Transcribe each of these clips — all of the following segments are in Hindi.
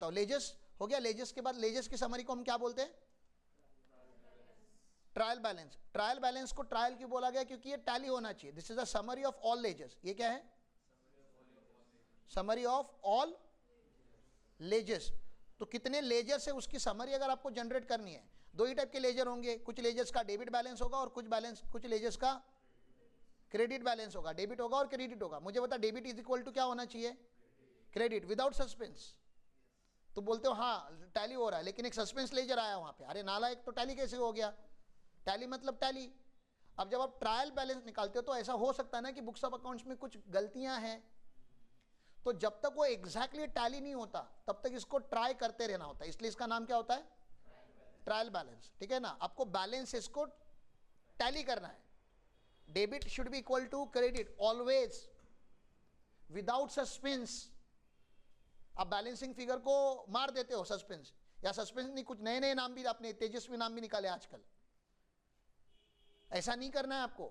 सकता हूं। लेजस हो गया, लेजस के बाद लेजस की समरी को हम क्या बोलते हैं? Trial balance. ट्रायल बैलेंस को ट्रायल क्यों बोला गया? क्योंकि ये टैली होना चाहिए। This is the summary of all लेजस। ये क्या है? Summary of all ledgers. तो कितने लेजर्स है उसकी समरी अगर आपको जनरेट करनी है, दो ही टाइप के लेजर होंगे, कुछ लेजर्स का डेबिट बैलेंस होगा और कुछ लेजर्स का क्रेडिट बैलेंस होगा। डेबिट होगा और क्रेडिट होगा। मुझे बता, डेबिट इज इक्वल टू क्या होना चाहिए? Credit without suspense. तो बोलते हो हाँ टैली हो रहा है, लेकिन एक सस्पेंस लेजर आया वहां पे, अरे नालायक, तो टैली कैसे हो गया? टैली मतलब टैली। अब जब आप ट्रायल बैलेंस निकालते हो तो ऐसा हो सकता है ना कि बुक्स ऑफ अकाउंट्स में कुछ गलतियां हैं, तो जब तक वो एग्जैक्टली टैली नहीं होता तब तक इसको ट्राई करते रहना होता है, इसलिए इसका नाम क्या होता है? Trial balance. ठीक है ना? आपको बैलेंस इसको टैली करना है। Debit should be equal to credit always without suspense. आप बैलेंसिंग फिगर को मार देते हो सस्पेंस, या सस्पेंस नहीं, कुछ नए नए नाम भी आपने, तेजस्वी नाम भी निकाले आजकल। ऐसा नहीं करना है आपको,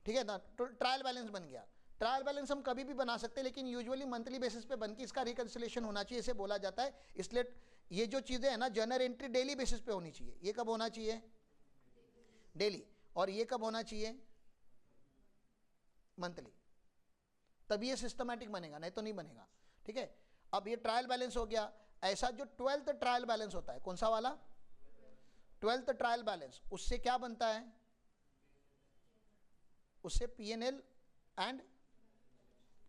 ठीक है ना? तो ट्रायल बैलेंस बन गया। ट्रायल बैलेंस हम कभी भी बना सकते हैं, लेकिन यूजुअली मंथली बेसिस पे बन के इसका रिकंसिलेशन होना चाहिए, इसे बोला जाता है। इसलिए ये जो चीज़ें हैं ना, जर्नल एंट्री डेली बेसिस पे होनी चाहिए। ये कब होना चाहिए? डेली। और ये कब होना चाहिए? मंथली। तभी ये सिस्टमैटिक बनेगा, नहीं तो नहीं बनेगा। ठीक है? अब ये ट्रायल बैलेंस हो गया। ऐसा जो 12th ट्रायल बैलेंस होता है, कौन सा वाला? 12th ट्रायल बैलेंस, उससे क्या बनता है? उससे P&L एंड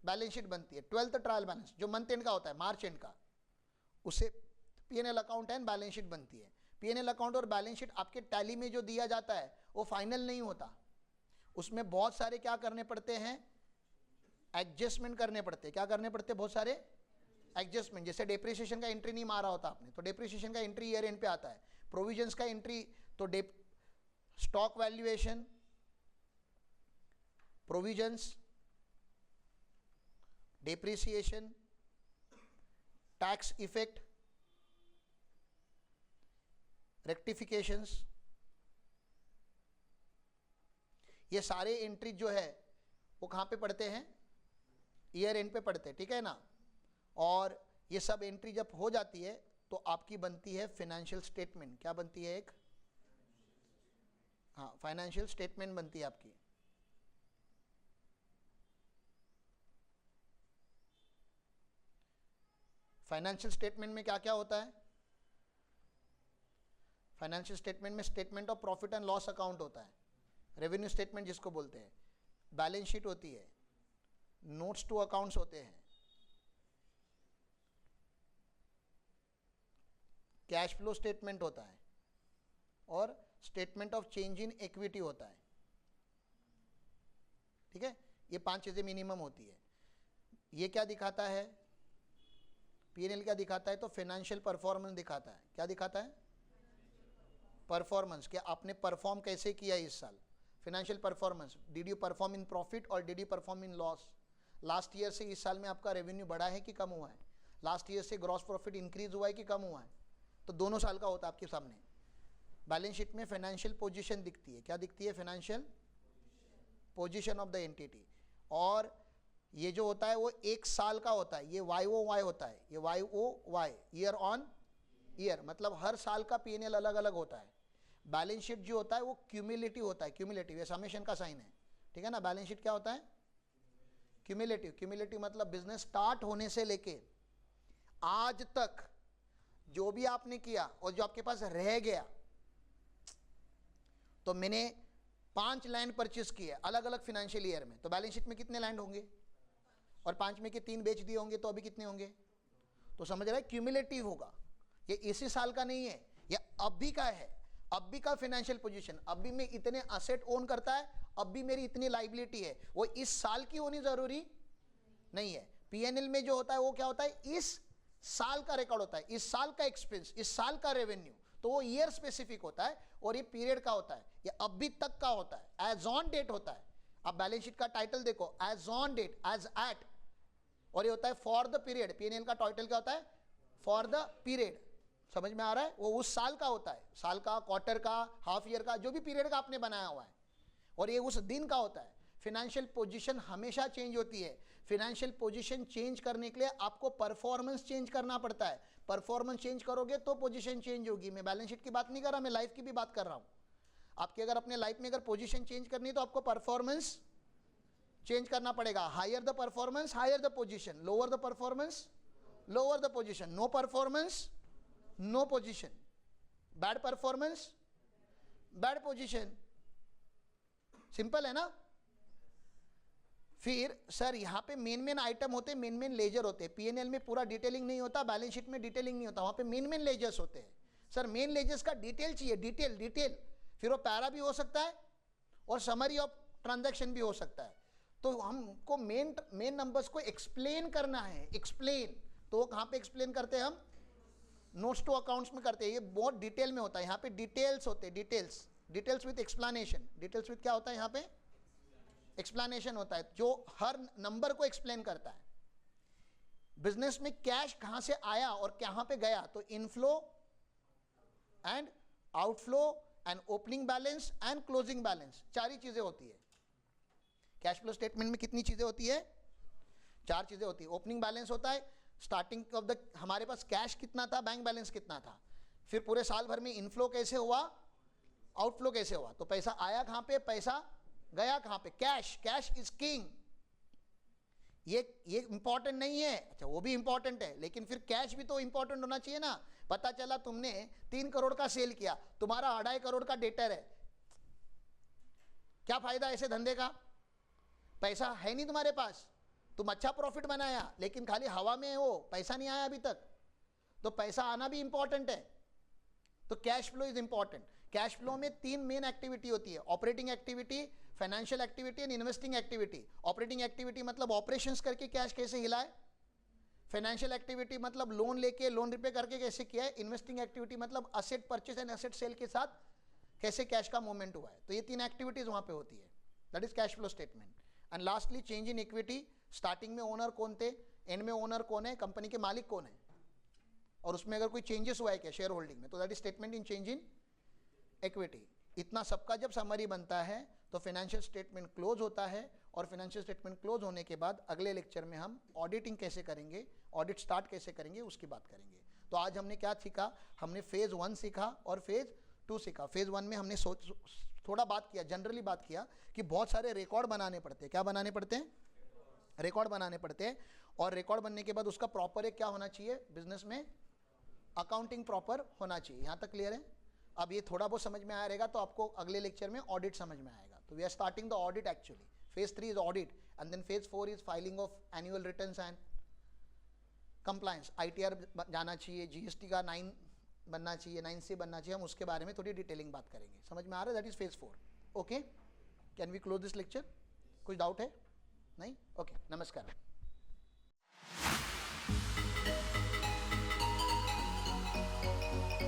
बैलेंस शीट बनती है। 12th ट्रायल बैलेंस जो मंथ एंड का होता है, मार्च एंड का, उससे P&L account and balance sheet बनती है। P&L अकाउंट और बैलेंस शीट आपके टैली में जो दिया जाता है वो फाइनल नहीं होता, उसमें बहुत सारे क्या करने पड़ते हैं? एडजस्टमेंट करने पड़ते हैं। क्या करने पड़ते हैं? बहुत सारे एडजस्टमेंट। जैसे डेप्रिसिएशन का एंट्री नहीं मारा होता आपने, तो डेप्रिसिएशन का एंट्री ईयर एंड पे आता है। प्रोविजंस का एंट्री, तो stock valuation, provisions, depreciation, tax effect, rectifications, ये सारे एंट्री जो है वो कहाँ पे पढ़ते हैं? ईयर एंड पे पढ़ते हैं। ठीक है ना? और ये सब एंट्री जब हो जाती है तो आपकी बनती है फाइनेंशियल स्टेटमेंट। क्या बनती है? एक, हाँ, फाइनेंशियल स्टेटमेंट बनती है आपकी। फाइनेंशियल स्टेटमेंट में क्या क्या होता है? फाइनेंशियल स्टेटमेंट में statement of profit and loss account होता है, रेवेन्यू स्टेटमेंट जिसको बोलते हैं, बैलेंस शीट होती है, नोट्स टू अकाउंट्स होते हैं, कैश फ्लो स्टेटमेंट होता है, और statement of change in equity होता है। ठीक है? ये 5 चीज़ें मिनिमम होती है। ये क्या दिखाता है? P&L क्या दिखाता है? तो फाइनेंशियल परफॉर्मेंस दिखाता है। क्या दिखाता है? परफॉर्मेंस, कि आपने परफॉर्म कैसे किया इस साल। Financial performance, did you perform in profit और did you perform in loss. Last year से इस साल में आपका रेवेन्यू बढ़ा है कि कम हुआ है? लास्ट ईयर से ग्रॉस प्रॉफिट इंक्रीज हुआ है कि कम हुआ है? तो दोनों साल का होता है आपके सामने। बैलेंस शीट में फाइनेंशियल पोजीशन दिखती है। क्या दिखती है? Financial position of the entity. और ये जो होता है वो एक साल का होता है। ये YOY होता है, ये YOY, ईयर ऑन ईयर, मतलब हर साल का P&L अलग अलग होता है। बैलेंस शीट जो होता है वो क्यूमुलेटिव होता है। क्यूमुलेटिव, ये समेशन का साइन है। ठीक है ना? बैलेंस शीट क्या होता है? क्यूमुलेटिव। क्यूमुलेटिव मतलब बिजनेस स्टार्ट होने से लेके आज तक जो भी आपने किया और जो आपके पास रह गया, तो मैंने 5 लैंड परचेस किए अलग अलग फाइनेंशियल ईयर में, तो बैलेंस शीट में कितने लैंड होंगे? और 5 में के 3 बेच दिए होंगे, तो अभी कितने होंगे? तो समझ रहा है? क्यूमुलेटिव होगा। ये इसी साल का नहीं है, ये अब भी का है। अब भी का फाइनेंशियल पोजीशन, अब भी मैं इतने असेट ओन करता है, अब भी मेरी इतनी लाइबिलिटी है, वो इस साल की होनी जरूरी नहीं है। P&L में जो होता है वो क्या होता है? इस साल का रिकॉर्ड होता है, इस साल का एक्सपेंस, इस साल का रेवेन्यू, तो वो ईयर स्पेसिफिक होता है। और ये पीरियड का होता है, ये अभी तक का होता है, एज ऑन डेट होता है। अब बैलेंस शीट का टाइटल देखो, as on date, as at, और ये होता है फॉर द पीरियड। P&L का टाइटल क्या होता है? For the period. समझ में आ रहा है? वो उस साल का होता है, साल का, क्वार्टर का, हाफ ईयर का, जो भी पीरियड का आपने बनाया हुआ है, और ये उस दिन का होता है। फिनेंशियल पोजीशन हमेशा चेंज होती है। फिनेंशियल पोजीशन चेंज करने के लिए आपको परफॉर्मेंस चेंज करना पड़ता है। परफॉर्मेंस चेंज करोगे तो पोजीशन चेंज होगी। मैं बैलेंस शीट की बात नहीं कर रहा, मैं लाइफ की भी बात कर रहा हूं। आपकी अगर अपने लाइफ में अगर पोजीशन चेंज करनी है तो आपको परफॉर्मेंस चेंज करना पड़ेगा। Higher the performance higher the position, lower the performance lower the position, no performance no position, bad performance bad position. Simple है ना। फिर सर यहाँ पे मेन आइटम होते हैं, मेन लेजर होते हैं। पीएनएल में पूरा डिटेलिंग नहीं होता, बैलेंस शीट में डिटेलिंग नहीं होता, वहाँ पे मेन लेजर्स होते हैं। सर मेन लेजर्स का डिटेल चाहिए, डिटेल। फिर वो पैरा भी हो सकता है और समरी ऑफ ट्रांजैक्शन भी हो सकता है। तो हमको मेन नंबर्स को एक्सप्लेन करना है, एक्सप्लेन। तो कहाँ पे एक्सप्लेन करते हैं हम? नोट्स टू अकाउंट्स में करते हैं। ये बहुत डिटेल में होता है। यहाँ पे डिटेल्स होते हैं, details with explanation. Details with क्या होता है यहाँ पे? एक्सप्लेनेशन होता है, जो हर नंबर को एक्सप्लेन करता है। बिजनेस में कैश कहां से आया और कहां पे गया, तो inflow and outflow and opening balance and closing balance, चार ही चीजें होती है। कैश फ्लो स्टेटमेंट में कितनी चीजें होती है? चार चीजें होती है। ओपनिंग बैलेंस होता है, स्टार्टिंग ऑफ द हमारे पास कैश कितना था, बैंक बैलेंस कितना था, फिर पूरे साल भर में इनफ्लो कैसे हुआ, आउटफ्लो कैसे हुआ, तो पैसा आया कहां पे, पैसा गया कहां पे। Cash is king. ये इंपॉर्टेंट नहीं है, अच्छा वो भी इंपॉर्टेंट है, लेकिन फिर कैश भी तो इंपॉर्टेंट होना चाहिए ना। पता चला तुमने 3 करोड़ का सेल किया, तुम्हारा 2.5 करोड़ का डेटर है, क्या फायदा ऐसे धंधे का? पैसा है नहीं तुम्हारे पास, तुम अच्छा प्रॉफिट बनाया लेकिन खाली हवा में है, वो पैसा नहीं आया अभी तक। तो पैसा आना भी इंपॉर्टेंट है। तो cash flow is important. Cash flow में 3 मेन एक्टिविटी होती है, operating activity, financial activity and investing activity. Operating activity मतलब ऑपरेशंस करके कैश कैसे हिलाए, फाइनेंशियल एक्टिविटी मतलब लोन लेके लोन रिपे करके कैसे किया है, इन्वेस्टिंग एक्टिविटी मतलब asset purchase and asset sale के साथ कैसे कैश का मूवमेंट हुआ है। तो ये 3 एक्टिविटीज वहां पे होती है, that is cash flow statement. And lastly change in equity. Starting में ओनर कौन थे, एंड में ओनर कौन है, कंपनी के मालिक कौन है, और उसमें अगर कोई चेंजेस हुआ है क्या शेयर होल्डिंग में, तो that is statement in change in equity. इतना सबका जब समरी बनता है तो फाइनेंशियल स्टेटमेंट क्लोज होता है। और फाइनेंशियल स्टेटमेंट क्लोज होने के बाद अगले लेक्चर में हम ऑडिटिंग कैसे करेंगे, ऑडिट स्टार्ट कैसे करेंगे, उसकी बात करेंगे। तो आज हमने क्या सीखा, हमने फेज 1 सीखा और फेज 2 सीखा। फेज 1 में हमने थोड़ा बात किया, जनरली बात किया कि बहुत सारे रिकॉर्ड बनाने पड़ते हैं। क्या बनाने पड़ते हैं? रिकॉर्ड बनाने पड़ते हैं। और रिकॉर्ड बनने के बाद उसका प्रॉपर एक क्या होना चाहिए, बिजनेस में अकाउंटिंग प्रॉपर होना चाहिए। यहाँ तक क्लियर है? अब ये थोड़ा बहुत समझ में आया रहेगा तो आपको अगले लेक्चर में ऑडिट समझ में आएगा। तो we are starting the audit actually. Phase 3 is audit and then phase 4 is filing of annual returns and compliance. ITR जाना चाहिए, GST का 9 बनना चाहिए, 9C बनना चाहिए। हम उसके बारे में थोड़ी डिटेलिंग बात करेंगे। समझ में आ रहा है? That is phase 4। Okay, can we close this lecture? कुछ डाउट है? नहीं? ओके, नमस्कार।